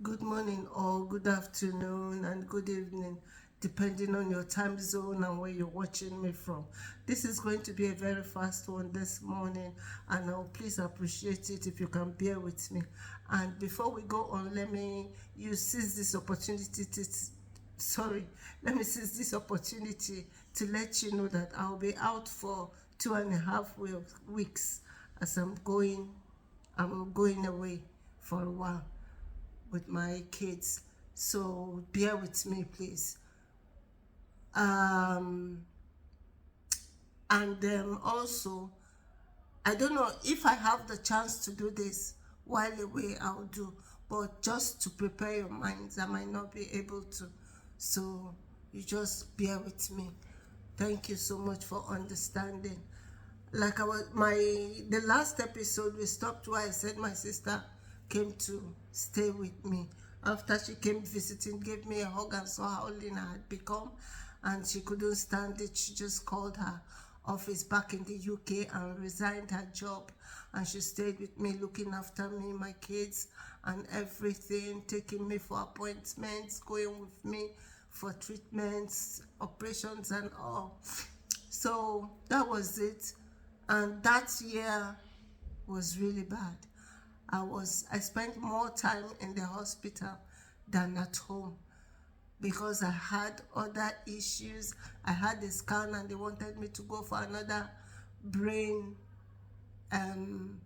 Good morning or good afternoon and good evening, depending on your time zone and where you're watching me from. This is going to be a very fast one this morning, and I'll please appreciate it if you can bear with me. And before we go on, let me you seize this opportunity to sorry, let me seize this opportunity to let you know that I'll be out for 2.5 weeks as I'm going away for a while with my kids. So bear with me, please. Um, and also, I don't know if I have the chance to do this while away, I'll do. But just to prepare your minds, I might not be able to. So you just bear with me. Thank you so much for understanding. Like the last episode we stopped where I said my sister came to stay with me. After she came visiting, gave me a hug and saw how lean I had become, and she couldn't stand it. She just called her office back in the UK and resigned her job, and she stayed with me, looking after me, my kids, and everything, taking me for appointments, going with me for treatments, operations, and all. So that was it. And that year was really bad. I spent more time in the hospital than at home because I had other issues. I had a scan and they wanted me to go for another brain um,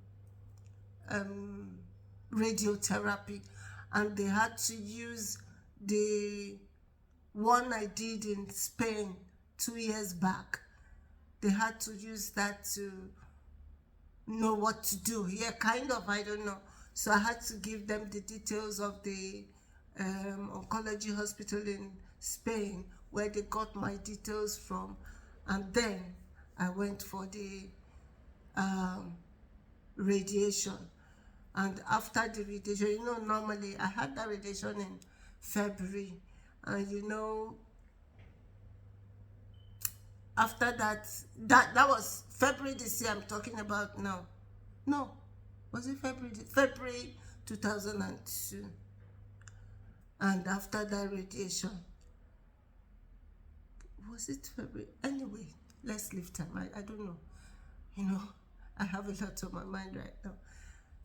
um, radiotherapy, and they had to use the one I did in Spain 2 years back. They had to use that to know what to do. Yeah, kind of, I don't know. So I had to give them the details of the oncology hospital in Spain where they got my details from. And then I went for the um, radiation. And after the radiation, normally I had that radiation in February. And after that was February this year I'm talking about now. No, was it February 2002. And after that radiation, was it February? Anyway, let's leave time. I don't know. You know, I have a lot on my mind right now.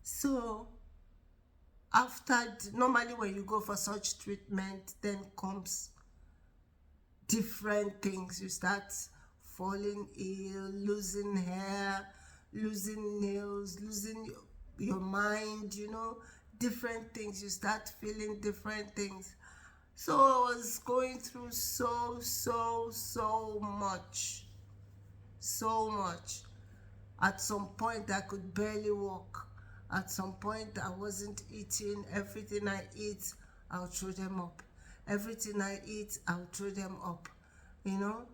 So normally when you go for such treatment, then comes different things. You start falling ill, losing hair, losing nails, losing your mind, different things. You start feeling different things. So I was going through so much. So much. At some point, I could barely walk. At some point, I wasn't eating. Everything I eat, I'll throw them up. Everything I eat, I'll throw them up.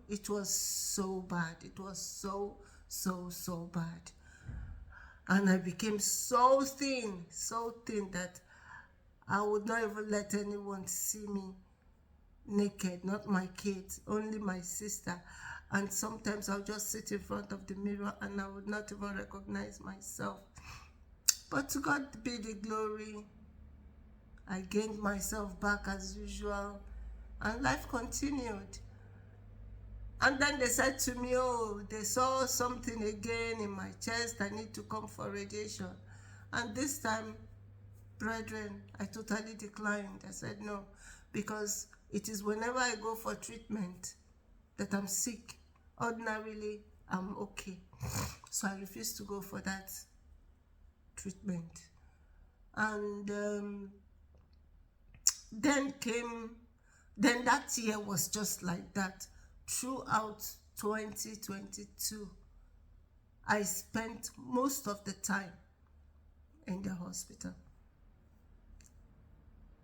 It was so bad. It was so bad. And I became so thin that I would not even let anyone see me naked, not my kids, only my sister. And sometimes I'll just sit in front of the mirror and I would not even recognize myself. But to God be the glory. I gained myself back as usual and life continued. And then they said to me, oh, they saw something again in my chest. I need to come for radiation. And this time, brethren, I totally declined. I said no, because it is whenever I go for treatment that I'm sick. Ordinarily, I'm okay. So I refused to go for that treatment. And then that year was just like that. Throughout 2022, I spent most of the time in the hospital.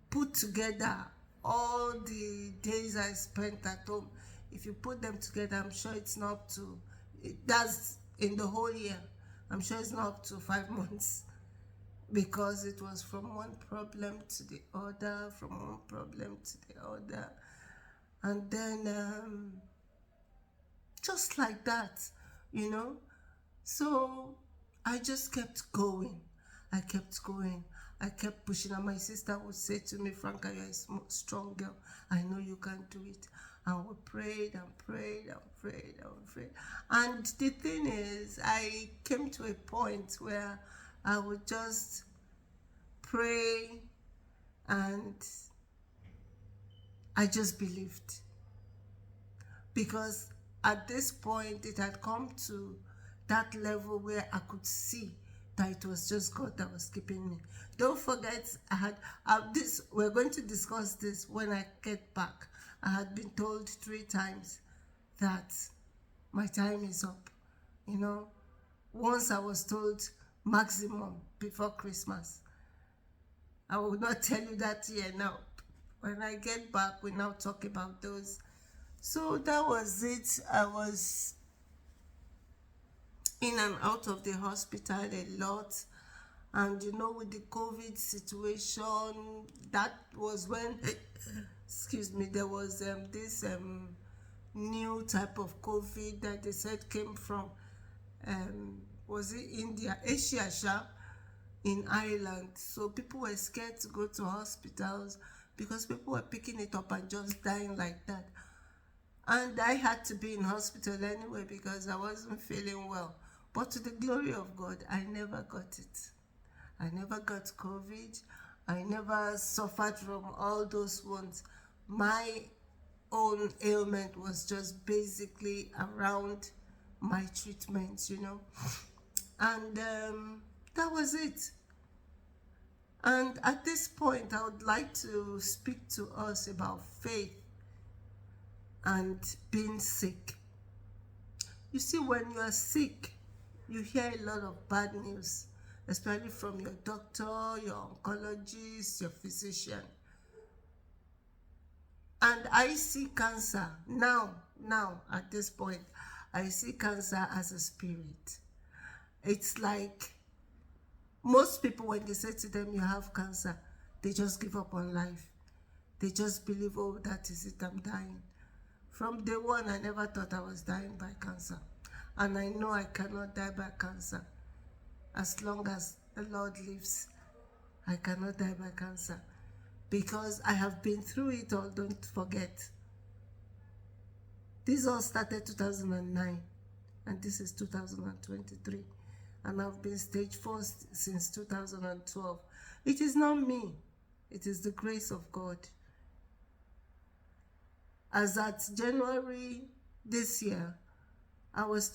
Put together all the days I spent at home, if you put them together, I'm sure it's not up to, that's in the whole year, I'm sure it's not up to 5 months, because it was from one problem to the other, from one problem to the other. And then just like that, you know. So I just kept going. I kept going. I kept pushing, and my sister would say to me, Franca, you're a strong girl. I know you can do it. And we prayed and prayed and prayed and prayed. And the thing is, I came to a point where I would just pray, and I just believed. Because at this point, it had come to that level where I could see that it was just God that was keeping me. Don't forget, we're going to discuss this when I get back. I had been told 3 times that my time is up. You know, once I was told maximum before Christmas. I will not tell you that here now. When I get back, we now talk about those. So that was it. I was in and out of the hospital a lot. And you know, with the COVID situation, that was when, excuse me, there was this new type of COVID that they said came from, was it India, Asia, in Ireland. So people were scared to go to hospitals because people were picking it up and just dying like that. And I had to be in hospital anyway because I wasn't feeling well. But to the glory of God, I never got it. I never got COVID. I never suffered from all those ones. My own ailment was just basically around my treatment, you know. And that was it. And at this point, I would like to speak to us about faith and being sick. You see, when you are sick, you hear a lot of bad news, especially from your doctor, your oncologist, your physician. And I see cancer now at this point, I see cancer as a spirit. It's like most people, when they say to them you have cancer, they just give up on life. They just believe, oh, that is it, I'm dying. From day one, I never thought I was dying by cancer. And I know I cannot die by cancer. As long as the Lord lives, I cannot die by cancer. Because I have been through it all, don't forget. This all started 2009, and this is 2023. And I've been stage 4 since 2012. It is not me. It is the grace of God. As at January this year, I was